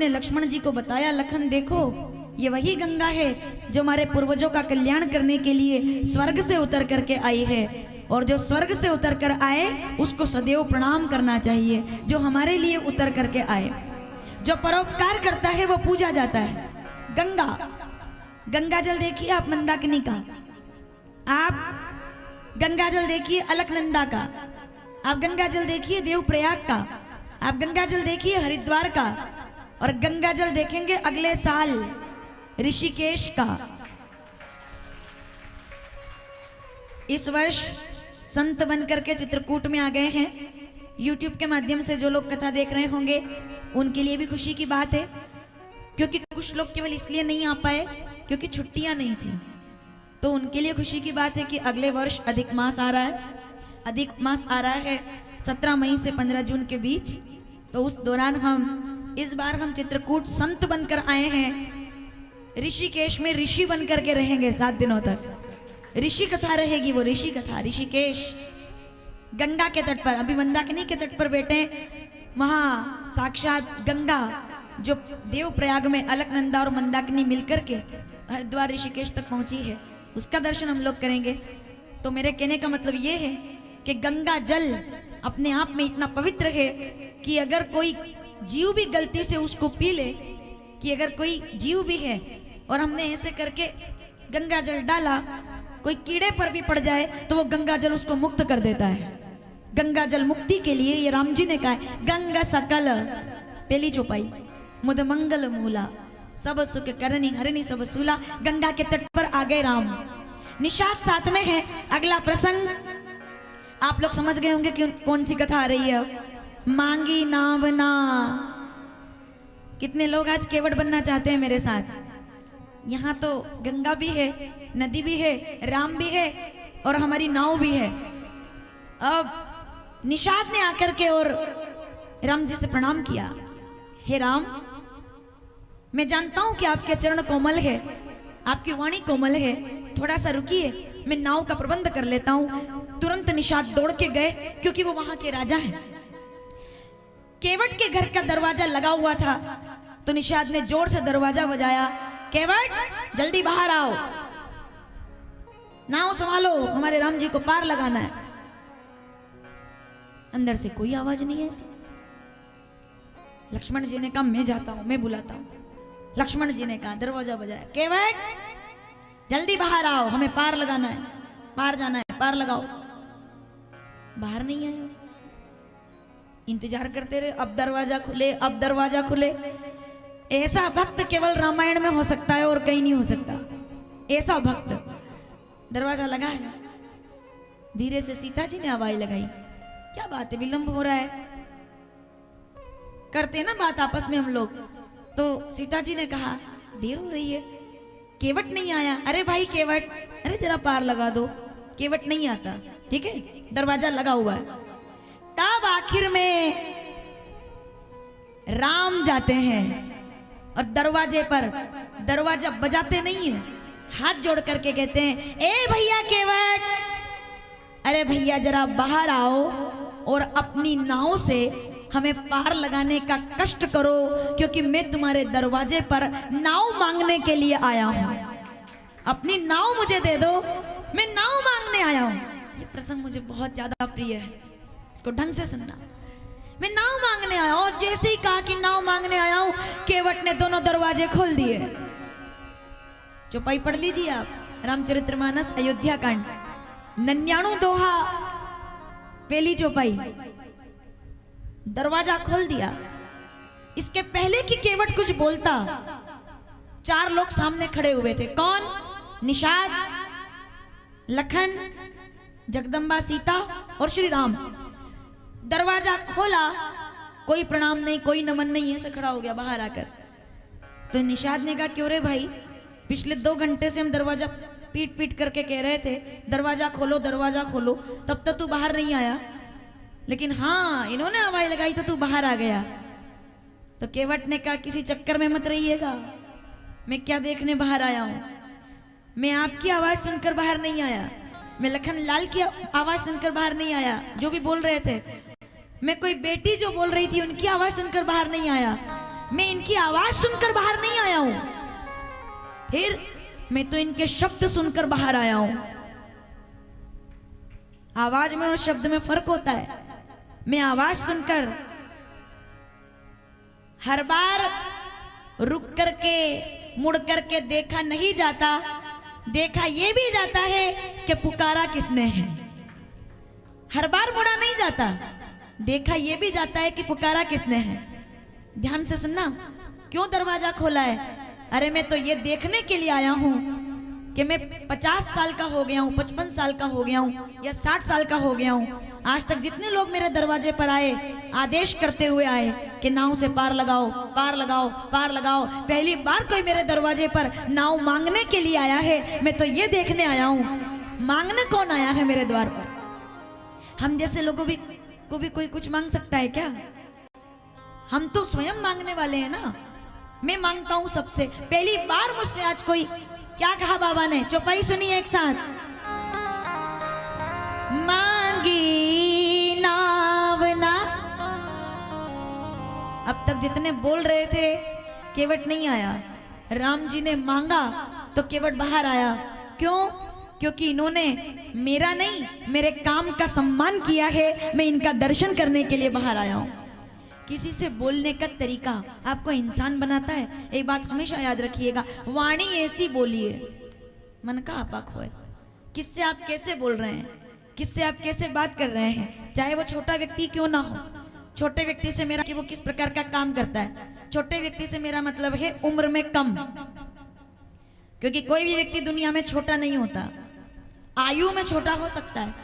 ने लक्ष्मण जी को बताया, लखन देखो ये वही गंगा है जो हमारे पूर्वजों का कल्याण करने के लिए स्वर्ग से उतर करके आई है, और जो स्वर्ग से उतर कर आए उसको सदैव प्रणाम करना चाहिए, जो हमारे लिए उतर करके आए। जो परोपकार करता है वो पूजा जाता है। गंगा, गंगा जल देखिए आप मंदाकिनी का, आप गंगा जल देखिए अलकनंदा का, आप गंगा जल देखिए देवप्रयाग का, आप गंगा जल देखिए हरिद्वार का, और गंगा जल देखेंगे अगले साल ऋषिकेश का। इस वर्ष संत बनकर के चित्रकूट में आ गए हैं। YouTube के माध्यम से जो लोग कथा देख रहे होंगे उनके लिए भी खुशी की बात है, क्योंकि कुछ लोग केवल इसलिए नहीं आ पाए क्योंकि छुट्टियां नहीं थी, तो उनके लिए खुशी की बात है कि अगले वर्ष अधिक मास आ रहा है। अधिक मास आ रहा है 17 मई से 15 जून के बीच, तो उस दौरान इस बार हम चित्रकूट संत बनकर आए हैं। ऋषिकेश में ऋषि बनकर के रहेंगे 7 दिनों तक। ऋषि कथा रहेगी, वो ऋषि कथा ऋषिकेश गंगा के तट पर, अभी मंदाकिनी के तट पर बैठे, वहाँ साक्षात गंगा जो देवप्रयाग में अलकनंदा और मंदाकिनी मिलकर के हरिद्वार ऋषिकेश तक पहुंची है, उसका दर्शन हम लोग करेंगे। तो मेरे कहने का मतलब ये है कि गंगा जल अपने आप में इतना पवित्र है कि अगर कोई जीव भी गलती से उसको पी ले, कि अगर कोई जीव भी है और हमने ऐसे करके गंगा जल डाला, कोई कीड़े पर भी पड़ जाए तो वो गंगा जल उसको मुक्त कर देता है। गंगा जल मुक्ति के लिए ये राम जी ने कहा है, गंगा सकल पहली चौपाई मुद मंगल मूला सब सुख करनी हरनी सब सूला। गंगा के तट पर आ गए राम, निषाद साथ में है। अगला प्रसंग आप लोग समझ गए होंगे कि कौन सी कथा आ रही है। मांगी नावना, कितने लोग आज केवट बनना चाहते हैं मेरे साथ। यहाँ तो गंगा भी है, नदी भी है, राम भी है और हमारी नाव भी है। अब निषाद ने आकर के और राम जी से प्रणाम किया, हे राम, मैं जानता हूं कि आपके चरण कोमल है, आपकी वाणी कोमल है, थोड़ा सा रुकिए, मैं नाव का प्रबंध कर लेता हूं। तुरंत निषाद दौड़ के गए, क्योंकि वो वहां के राजा हैं। केवट के घर का दरवाजा लगा हुआ था, तो निषाद ने जोर से दरवाजा बजाया, केवट जल्दी बाहर आओ, नाव संभालो, हमारे राम जी को पार लगाना है। अंदर से कोई आवाज नहीं आई। लक्ष्मण जी ने कहा, मैं जाता हूं, मैं बुलाता हूं। लक्ष्मण जी ने कहा, दरवाजा बजाया, केवट जल्दी बाहर आओ, हमें पार लगाना है, पार जाना है, पार लगाओ। बाहर नहीं आया। इंतजार करते रहे, अब दरवाजा खुले, अब दरवाजा खुले। ऐसा भक्त केवल रामायण में हो सकता है और कहीं नहीं हो सकता। ऐसा भक्त, दरवाजा लगा है। धीरे से सीता जी ने आवाज लगाई, क्या बात है, विलंब हो रहा है, करते ना बात आपस में हम लोग। तो सीता जी ने कहा, देर हो रही है, केवट नहीं आया। अरे भाई केवट, अरे जरा पार लगा दो। केवट नहीं आता, ठीक है, दरवाजा लगा हुआ है। तब आखिर में राम जाते हैं और दरवाजे पर, दरवाजा बजाते नहीं है, हाथ जोड़ करके कहते हैं, ए भैया केवट, अरे भैया जरा बाहर आओ और अपनी नाव से हमें पार लगाने का कष्ट करो, क्योंकि मैं तुम्हारे दरवाजे पर नाव मांगने के लिए आया हूं। अपनी नाव मुझे दे दो, मैं नाव मांगने आया हूं। ये प्रसंग मुझे बहुत ज्यादा प्रिय है, इसको ढंग से सुनना। मैं नाव मांगने आया हूं, और जैसे ही कहा कि नाव मांगने आया हूं, केवट ने दोनों दरवाजे खोल दिए। चौपाई पढ़ लीजिए आप, रामचरितमानस अयोध्या कांड 99 दोहा, पहली चौपाई। दरवाजा खोल दिया। इसके पहले कि केवट कुछ बोलता, 4 लोग सामने खड़े हुए थे। कौन? निषाद, लखन, जगदम्बा सीता और श्री राम। दरवाजा खोला, कोई प्रणाम नहीं, कोई नमन नहीं, ऐसे खड़ा हो गया बाहर आकर। तो निषाद ने कहा, क्यों रे भाई, पिछले 2 घंटे से हम दरवाजा पीट पीट करके कह रहे थे दरवाजा खोलो, दरवाजा खोलो, तब तक तू बाहर नहीं आया, लेकिन हाँ इन्होंने आवाज लगाई तो तू बाहर आ गया। तो केवट ने कहा, किसी चक्कर में मत रहिएगा, मैं क्या देखने बाहर आया हूं। मैं आपकी आवाज सुनकर बाहर नहीं आया, मैं लखन लाल की आवाज सुनकर बाहर नहीं आया जो भी बोल रहे थे, मैं कोई बेटी जो बोल रही थी उनकी आवाज सुनकर बाहर नहीं आया। मैं इनकी आवाज सुनकर बाहर नहीं आया हूं, फिर मैं तो इनके शब्द सुनकर बाहर आया हूं। आवाज में और शब्द में फर्क होता है। मैं आवाज सुनकर हर बार रुक करके मुड़ करके देखा नहीं जाता, देखा ये भी जाता है कि पुकारा किसने है। हर बार मुड़ा नहीं जाता, देखा ये भी जाता है कि पुकारा किसने है। ध्यान से सुनना, क्यों दरवाजा खोला है? अरे मैं तो ये देखने के लिए आया हूं कि मैं 50 साल का हो गया हूं, 55 साल का हो गया हूं या 60 साल का हो गया हूं, आज तक जितने लोग मेरे दरवाजे पर आए आदेश करते हुए आए कि नाव से पार लगाओ, पार लगाओ, पार लगाओ। पहली बार कोई मेरे दरवाजे पर नाव मांगने के लिए आया है। मैं तो ये देखने आया हूं, मांगने कौन आया है मेरे द्वार पर? हम जैसे लोगों को भी कोई कुछ मांग सकता है क्या? हम तो स्वयं मांगने वाले हैं ना। मैं मांगता हूं सबसे। पहली बार मुझसे आज कोई, क्या कहा बाबा ने? चौपाई सुनिए एक साथ। मांगी नावना। अब तक जितने बोल रहे थे केवट नहीं आया, राम जी ने मांगा तो केवट बाहर आया। क्यों? क्योंकि इन्होंने मेरा नहीं, मेरे काम का सम्मान किया है। मैं इनका दर्शन करने के लिए बाहर आया हूं। किसी से बोलने का तरीका आपको इंसान बनाता है। एक बात हमेशा याद रखिएगा, वाणी ऐसी बोलिए मन का आपा खोए। किससे आप कैसे बोल रहे हैं, किससे आप कैसे बात कर रहे हैं, चाहे वो छोटा व्यक्ति क्यों ना हो। छोटे व्यक्ति से मेरा कि वो किस प्रकार का काम करता है। छोटे व्यक्ति से मेरा मतलब है उम्र में कम, क्योंकि कोई भी व्यक्ति दुनिया में छोटा नहीं होता। आयु में छोटा हो सकता है,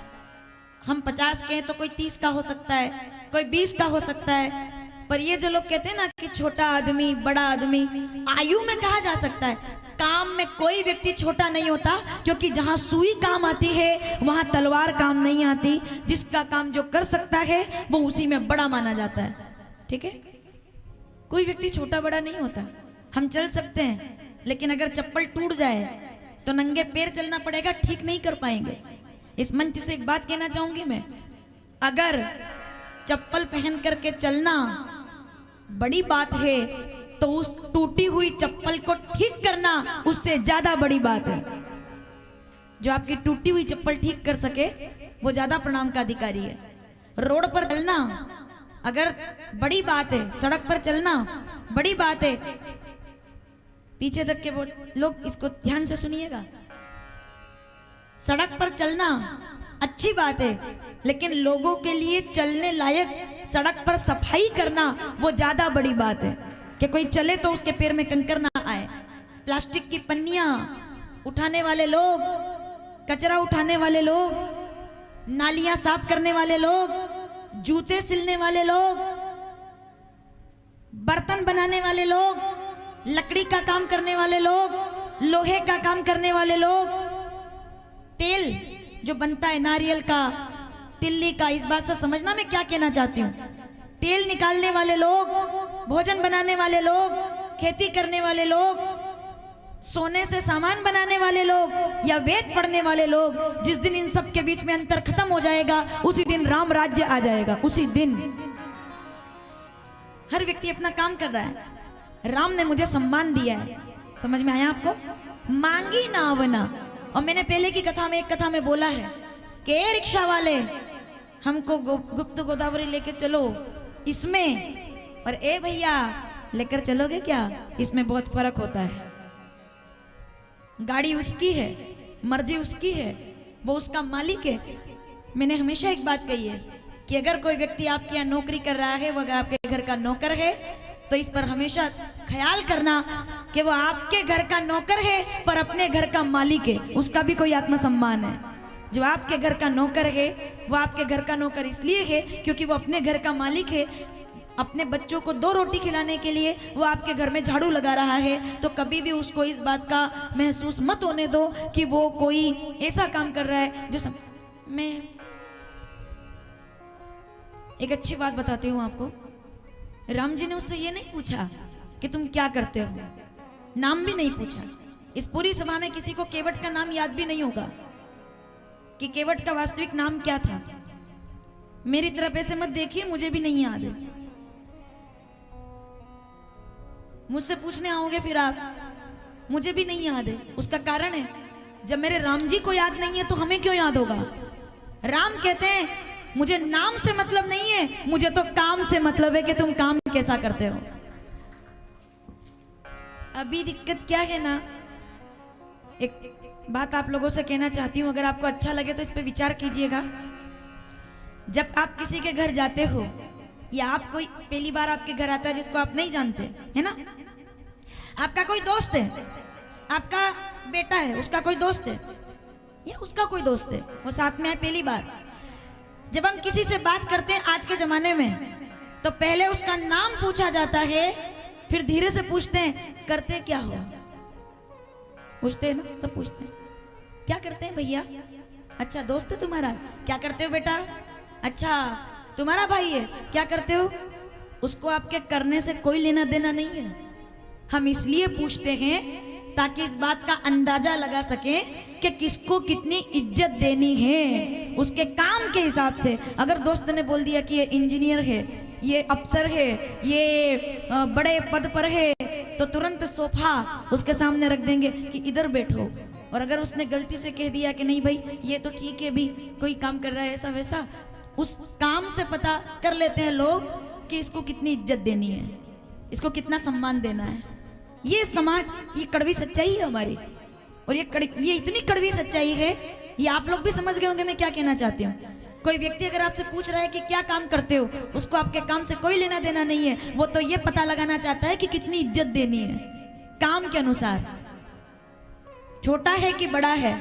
हम 50 के हैं तो कोई 30 का हो सकता है, कोई 20 का हो सकता है। पर ये जो लोग कहते हैं ना कि छोटा आदमी बड़ा आदमी, आयु में कहा जा सकता है। काम में कोई व्यक्ति छोटा नहीं होता, क्योंकि जहां सुई काम आती है वहां तलवार काम नहीं आती। जिसका काम जो कर सकता है वो उसी में बड़ा माना जाता है। ठीक है, कोई व्यक्ति छोटा बड़ा नहीं होता। हम चल सकते हैं, लेकिन अगर चप्पल टूट जाए तो नंगे पैर चलना पड़ेगा, ठीक नहीं कर पाएंगे। इस मंच से एक बात कहना चाहूंगी मैं, अगर चप्पल पहन करके चलना बड़ी बात है तो उस टूटी हुई चप्पल को ठीक करना उससे ज्यादा बड़ी बात है। जो आपकी टूटी हुई चप्पल ठीक कर सके वो ज्यादा प्रणाम का अधिकारी है। रोड पर चलना अगर बड़ी बात है, सड़क पर चलना बड़ी बात है। पीछे तक के वो लोग इसको ध्यान से सुनिएगा। सड़क पर चलना अच्छी बात है, लेकिन लोगों के लिए चलने लायक सड़क पर सफाई करना वो ज्यादा बड़ी बात है। कि कोई चले तो उसके पैर में कंकर ना आए। प्लास्टिक की पन्नियां उठाने वाले लोग, कचरा उठाने वाले लोग, नालियां साफ करने वाले लोग, जूते सिलने वाले लोग, बर्तन बनाने वाले लोग, लकड़ी का काम करने वाले लोग, लोहे का काम करने वाले लोग, तेल जो बनता है नारियल का, तिल्ली का, इस बात से समझना मैं क्या कहना चाहती हूँ। तेल निकालने वाले लोग, भोजन बनाने वाले लोग, खेती करने वाले लोग, सोने से सामान बनाने वाले लोग या वेद पढ़ने वाले लोग, जिस दिन इन सब के बीच में अंतर खत्म हो जाएगा उसी दिन राम राज्य आ जाएगा। उसी दिन हर व्यक्ति अपना काम कर रहा है। राम ने मुझे सम्मान दिया है, समझ में आया आपको? मांगी नावना। और मैंने पहले की कथा में, एक कथा में बोला है कि रिक्शा वाले हमको गुप्त गोदावरी लेके चलो इसमें, और ए भैया लेकर चलोगे क्या, इसमें बहुत फर्क होता है। गाड़ी उसकी है, मर्जी उसकी है, वो उसका मालिक है। मैंने हमेशा एक बात कही है कि अगर कोई व्यक्ति आपके यहाँ नौकरी कर रहा है, वो अगर आपके घर का नौकर है तो इस पर हमेशा ख्याल करना कि वो आपके घर का नौकर है पर अपने घर का मालिक है। उसका भी कोई आत्मसम्मान है। जो आपके घर का नौकर है वो आपके घर का नौकर इसलिए है क्योंकि वो अपने घर का मालिक है। अपने बच्चों को 2 रोटी खिलाने के लिए वो आपके घर में झाड़ू लगा रहा है, तो कभी भी उसको इस बात का महसूस मत होने दो कि वो कोई ऐसा काम कर रहा है जो मैं एक अच्छी बात बताती हूँ आपको। राम जी ने उससे ये नहीं पूछा कि तुम क्या करते हो, नाम भी नहीं पूछा। इस पूरी सभा में किसी को केवट का नाम याद भी नहीं होगा कि केवट का वास्तविक नाम क्या था। मेरी तरफ ऐसे मत देखिए, मुझे भी नहीं याद है। मुझसे पूछने आओगे फिर आप, मुझे भी नहीं याद है। उसका कारण है, जब मेरे राम जी को याद नहीं है तो हमें क्यों याद होगा। राम कहते हैं मुझे नाम से मतलब नहीं है, मुझे तो काम से मतलब है कि तुम काम कैसा करते हो। अभी दिक्कत क्या है ना, एक बात आप लोगों से कहना चाहती हूँ, अगर आपको अच्छा लगे तो इस पे विचार कीजिएगा। जब आप किसी के घर जाते हो या आप कोई पहली बार आपके घर आता है जिसको आप नहीं जानते, है ना, आपका कोई दोस्त है, आपका बेटा है, उसका कोई दोस्त है या उसका कोई दोस्त है, वो साथ में है पहली बार। जब हम किसी से बात करते हैं आज के जमाने में, तो पहले उसका नाम पूछा जाता है, फिर धीरे से पूछते हैं करते क्या हो। पूछते हैं ना, सब पूछते हैं क्या करते हैं भैया, अच्छा दोस्त है तुम्हारा, क्या करते हो बेटा, अच्छा तुम्हारा भाई है, क्या करते हो। उसको आपके करने से कोई लेना देना नहीं है। हम इसलिए पूछते हैं ताकि इस बात का अंदाजा लगा सके कि किसको कितनी इज्जत देनी है उसके काम के हिसाब से। अगर दोस्त ने बोल दिया कि ये इंजीनियर है, ये अफसर है, ये बड़े पद पर है, तो तुरंत सोफा उसके सामने रख देंगे कि इधर बैठो। और अगर उसने गलती से कह दिया कि नहीं भाई ये तो ठीक है, भी कोई काम कर रहा है ऐसा वैसा, उस काम से पता कर लेते हैं लोग कि इसको कितनी इज्जत देनी है, इसको कितना सम्मान देना है। ये समाज, ये कड़वी सच्चाई है हमारी, और ये इतनी कड़वी सच्चाई है, ये आप लोग भी समझ गए होंगे मैं क्या कहना चाहती हूँ। कोई व्यक्ति अगर आपसे पूछ रहा है कि क्या काम करते हो, उसको आपके काम से कोई लेना देना नहीं है, वो तो ये पता लगाना चाहता है कि कितनी इज्जत देनी है काम के अनुसार। छोटा है कि बड़ा है,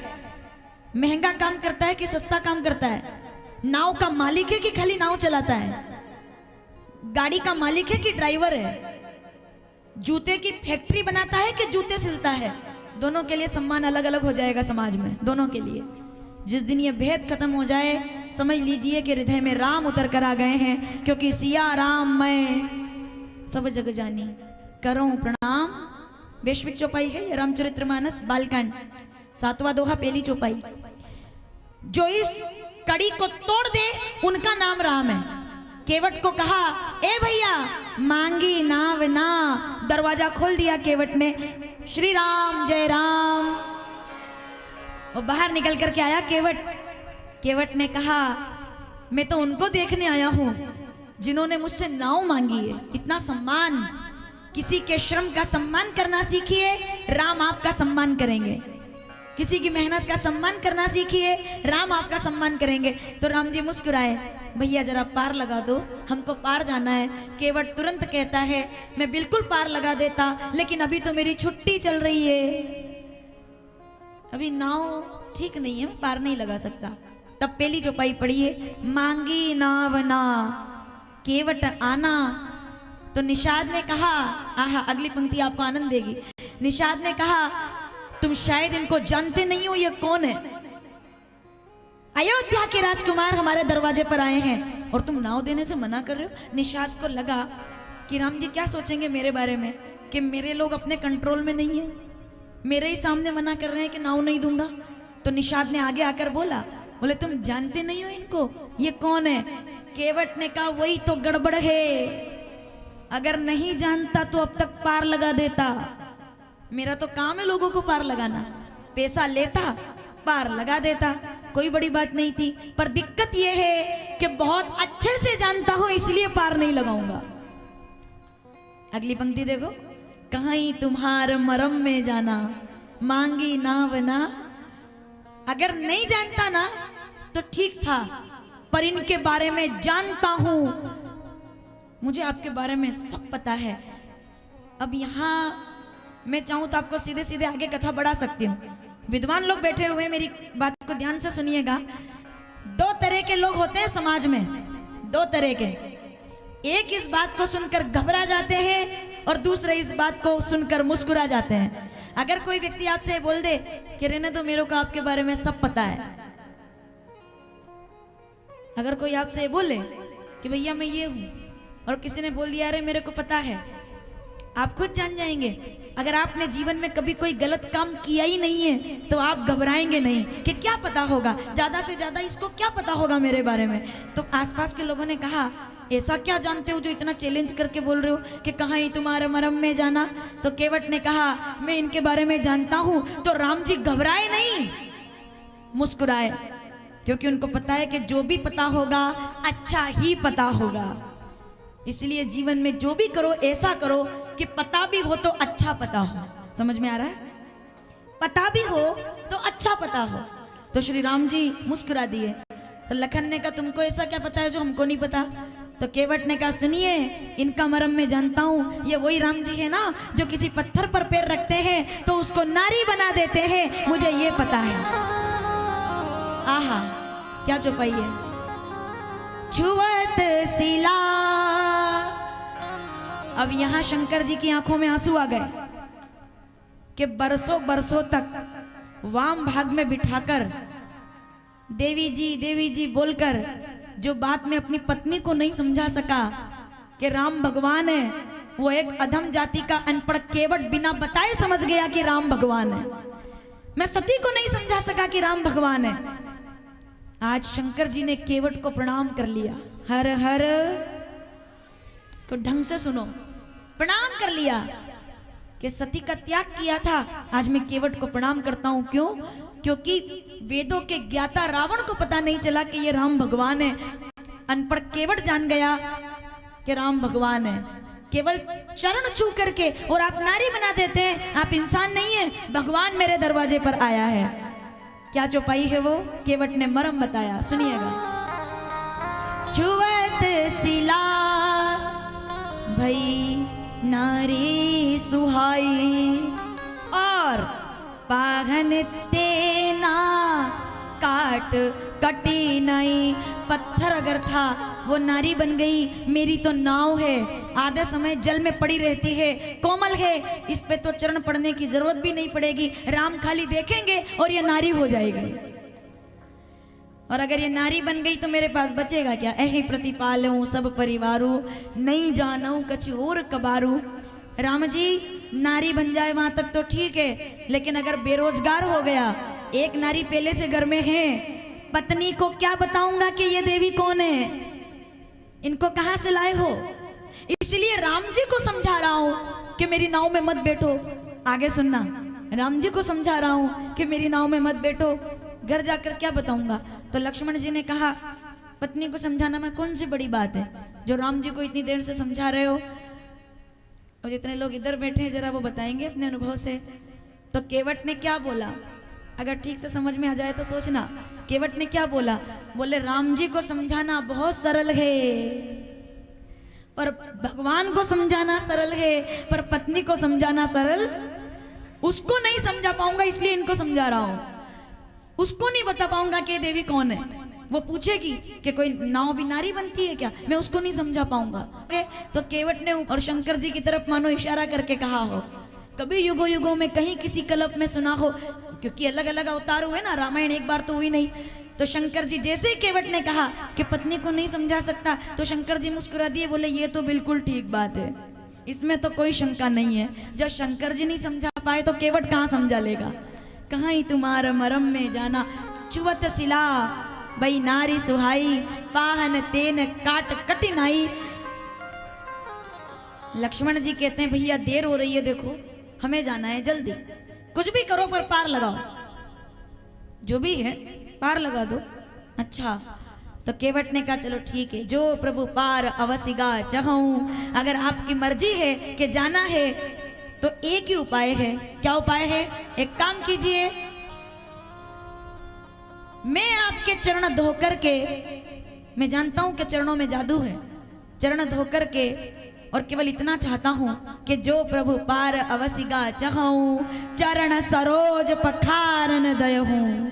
महंगा काम करता है कि सस्ता काम करता है, नाव का मालिक है कि खाली नाव चलाता है, गाड़ी का मालिक है कि ड्राइवर है, जूते की फैक्ट्री बनाता है कि जूते सिलता है, दोनों के लिए सम्मान अलग अलग हो जाएगा समाज में, दोनों के लिए। जिस दिन ये भेद खत्म हो जाए, समझ लीजिए कि हृदय में राम उतर कर आ गए हैं, क्योंकि सिया राम मैं सब जग जानी करो प्रणाम। वैश्विक चौपाई है रामचरितमानस बालकांड 7वां दोहा पहली चौपाई। जो इस कड़ी को तोड़ दे उनका नाम राम है। केवट को कहा ए भैया मांगी नाव ना, दरवाजा खोल दिया केवट ने, श्री राम जय राम। वो बाहर निकल करके आया केवट। केवट ने कहा मैं तो उनको देखने आया हूं जिन्होंने मुझसे नाव मांगी है। इतना सम्मान, किसी के श्रम का सम्मान करना सीखिए, राम आपका सम्मान करेंगे। किसी की मेहनत का सम्मान करना सीखिए, राम आपका सम्मान करेंगे। तो राम जी मुस्कुराए, भैया जरा पार लगा दो, हमको पार जाना है। केवट तुरंत कहता है मैं बिल्कुल पार लगा देता, लेकिन अभी तो मेरी छुट्टी चल रही है, अभी नाव ठीक नहीं है, मैं पार नहीं लगा सकता। तब पहली चौपाई पढ़ी है, मांगी नाव ना केवट आना। तो निषाद ने कहा, आहा अगली पंक्ति आपको आनंद देगी। निषाद ने कहा तुम शायद इनको जानते नहीं हो, ये कौन है। अयोध्या के राजकुमार हमारे दरवाजे पर आए हैं और तुम नाव देने से मना कर रहे हो। निषाद को लगा कि राम जी क्या सोचेंगे मेरे बारे में, कि मेरे लोग अपने कंट्रोल में नहीं है, मेरे ही सामने मना कर रहे हैं कि नाव नहीं दूंगा। तो निषाद ने आगे आकर बोला, बोले तुम जानते नहीं हो इनको, ये कौन है। केवट ने कहा वही तो गड़बड़ है, अगर नहीं जानता तो अब तक पार लगा देता। मेरा तो काम है लोगों को पार लगाना, पैसा लेता पार लगा देता, कोई बड़ी बात नहीं थी। पर दिक्कत यह है कि बहुत अच्छे से जानता हूं इसलिए पार नहीं लगाऊंगा। अगली पंक्ति देखो, कहीं तुम्हार मरम में जाना मांगी नाव ना। अगर नहीं जानता ना तो ठीक था, पर इनके बारे में जानता हूं, मुझे आपके बारे में सब पता है। अब यहां मैं चाहूं तो आपको सीधे सीधे आगे कथा बढ़ा सकती हूँ। विद्वान लोग बैठे हुए मेरी बात को ध्यान से सुनिएगा। दो तरह के लोग होते हैं समाज में, दो तरह के। एक इस बात को सुनकर घबरा जाते हैं और दूसरे इस बात को सुनकर मुस्कुरा जाते हैं। अगर कोई व्यक्ति आपसे बोल दे कि रहने दो मेरे को आपके बारे में सब पता है, अगर कोई आपसे बोले कि भैया मैं ये हूं और किसी ने बोल दिया अरे मेरे को पता है, आप खुद जान जाएंगे। अगर आपने जीवन में कभी कोई गलत काम किया ही नहीं है तो आप घबराएंगे नहीं कि क्या पता होगा, ज्यादा से ज्यादा इसको क्या पता होगा मेरे बारे में। तो आसपास के लोगों ने कहा ऐसा क्या जानते हो जो इतना चैलेंज करके बोल रहे हो कि कहाँ ही तुम्हारे मरम में जाना? तो केवट ने कहा मैं इनके बारे में जानता हूं। तो राम जी घबराए नहीं, मुस्कुराए, क्योंकि उनको पता है कि जो भी पता होगा अच्छा ही पता होगा। इसलिए जीवन में जो भी करो ऐसा करो कि पता भी हो तो अच्छा पता हो। समझ में आ रहा है? पता भी हो तो अच्छा पता हो। तो श्री राम जी मुस्कुरा दिए। तो लखन ने कहा तुमको ऐसा क्या पता है जो हमको नहीं पता? तो केवट ने कहा सुनिए, इनका मरम मैं जानता हूँ। ये वही राम जी है ना जो किसी पत्थर पर पैर रखते हैं तो उसको नारी बना देते हैं, मुझे ये पता है। आहा क्या चौपाई है। छुअत सिला। अब यहां शंकर जी की आंखों में आंसू आ गए कि बरसों बरसों तक वाम भाग में बिठाकर देवी जी बोलकर जो बात में अपनी पत्नी को नहीं समझा सका कि राम भगवान है, वो एक अधम जाति का अनपढ़ केवट बिना बताए समझ गया कि राम भगवान है। मैं सती को नहीं समझा सका कि राम भगवान है। आज शंकर जी ने केवट को प्रणाम कर लिया। हर हर, इसको ढंग से सुनो, प्रणाम कर लिया कि सती का त्याग किया था। आज मैं केवट को प्रणाम करता हूं। क्यों? क्योंकि वेदों के ज्ञाता रावण को पता नहीं चला कि ये राम भगवान है। अनपढ़ केवट जान गया कि राम भगवान है। केवल चरण छू करके, और आप नारी बना देते हैं, आप इंसान नहीं है, भगवान मेरे दरवाजे पर आया है। क्या चौपाई है वो? केवट ने मरम बताया, सुनिएगा। छुअत सिला भई नारी सुहाई, और पाहन तेना काट कटी नहीं। पत्थर अगर था वो नारी बन गई। मेरी तो नाव है, आधे समय जल में पड़ी रहती है, कोमल है, इस पे तो चरण पड़ने की जरूरत भी नहीं पड़ेगी। राम खाली देखेंगे और ये नारी हो जाएगी। और अगर ये नारी बन गई तो मेरे पास बचेगा क्या? ऐही प्रतिपालूं सब परिवारू, नहीं जानूं कछु और कबारू। राम जी नारी बन जाए वहां तक तो ठीक है, लेकिन अगर बेरोजगार हो गया, एक नारी पहले से घर में है, पत्नी को क्या बताऊंगा कि ये देवी कौन है? इनको कहां से लाए हो? इसलिए राम जी को समझा रहा हूं कि मेरी नाव में मत बैठो। आगे सुनना, राम जी को समझा रहा हूं कि मेरी नाव में मत बैठो, घर जाकर क्या बताऊंगा? तो लक्ष्मण जी ने कहा पत्नी को समझाना में कौन सी बड़ी बात है जो राम जी को इतनी देर से समझा रहे हो? और जितने लोग इधर बैठे हैं जरा वो बताएंगे अपने अनुभव से। तो केवट ने क्या बोला? अगर ठीक से समझ में आ जाए तो सोचना। केवट ने क्या बोला? बोले राम जी को समझाना बहुत सरल है, पर भगवान को समझाना सरल है, पर पत्नी को समझाना सरल उसको नहीं समझा पाऊंगा, इसलिए इनको समझा रहा हूं। उसको नहीं बता पाऊंगा कि देवी कौन है। वो पूछेगी कि कोई नाव भी नारी बनती है क्या, मैं उसको नहीं समझा पाऊंगा। तो केवट ने और शंकर जी की तरफ मानो इशारा करके कहा हो, कभी युगों युगों में कहीं किसी कल्प में सुना हो, क्योंकि अलग अलग अवतार हुए ना, रामायण एक बार तो हुई नहीं। तो शंकर जी जैसे ही केवट ने कहा कि पत्नी को नहीं समझा सकता, तो शंकर जी मुस्कुरा दिए, बोले ये तो बिल्कुल ठीक बात है, इसमें तो कोई शंका नहीं है। जब शंकर जी नहीं समझा पाए तो केवट कहाँ समझा लेगा? कहाँ ही तुम्हारा मरम में जाना। छुअत सिला भई नारी सुहाई, पाहन तेन काट कठिनाई। लक्ष्मण जी कहते हैं भैया देर हो रही है, देखो हमें जाना है, जल्दी कुछ भी करो पर पार लगाओ, जो भी है पार लगा दो। अच्छा, तो केवट ने कहा चलो ठीक है, जो प्रभु पार अवसिगा चाहूं, अगर आपकी मर्जी है कि जाना है तो एक ही उपाय है। क्या उपाय है? एक काम कीजिए, मैं आपके चरण धो करके, मैं जानता हूं कि चरणों में जादू है, चरण धो करके और केवल इतना चाहता हूं कि जो प्रभु पार अवसिगा चाहूं, चरण सरोज पखारन दयहूं।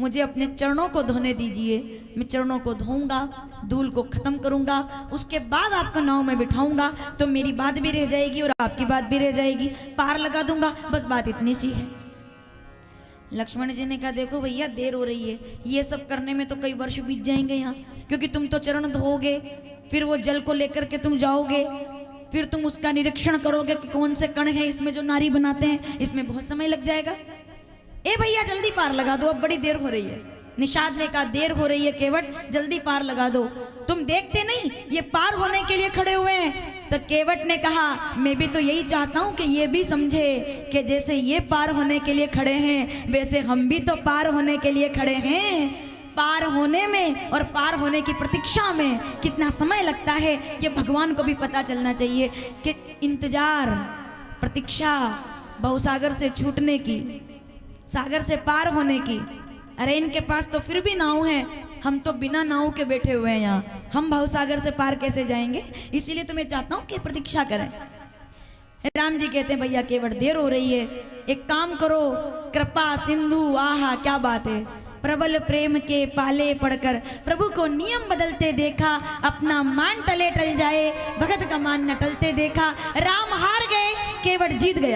मुझे अपने चरणों को धोने दीजिए, मैं चरणों को धोऊंगा, धूल को खत्म करूंगा, उसके बाद आपको नाव में बिठाऊंगा, तो मेरी बात भी रह जाएगी और आपकी बात भी रह जाएगी, पार लगा दूंगा, बस बात इतनी सी है। लक्ष्मण जी ने कहा देखो भैया देर हो रही है, ये सब करने में तो कई वर्ष बीत जाएंगे यहाँ, क्योंकि तुम तो चरण धोओगे, फिर वो जल को लेकर के तुम जाओगे, फिर तुम उसका निरीक्षण करोगे कि कौन से कण है इसमें जो नारी बनाते हैं, इसमें बहुत समय लग जाएगा। ए भैया जल्दी पार लगा दो, अब बड़ी देर हो रही है। निषाद ने कहा देर हो रही है केवट, जल्दी पार लगा दो। तुम देखते नहीं ये पार होने के लिए खड़े हुए हैं। तो केवट ने कहा मैं भी तो यही चाहता हूँ कि ये भी समझे कि जैसे ये पार होने के लिए खड़े हैं वैसे हम भी तो पार होने के लिए खड़े हैं। पार होने में और पार होने की प्रतीक्षा में कितना समय लगता है ये भगवान को भी पता चलना चाहिए कि इंतजार, प्रतीक्षा भवसागर से छूटने की, सागर से पार होने की। अरे इनके पास तो फिर भी नाव है, हम तो बिना नाव के बैठे हुए हैं यहाँ, हम भवसागर से पार कैसे जाएंगे? इसीलिए तो मैं चाहता हूँ कि प्रतीक्षा करें। राम जी कहते हैं भैया केवट देर हो रही है, एक काम करो, कृपा सिंधु आहा क्या बात है, प्रबल प्रेम के पाले पड़कर प्रभु को नियम बदलते देखा, अपना मान टले टल जाए भगत का मान न टलते देखा। राम हार गए, केवट जीत गया।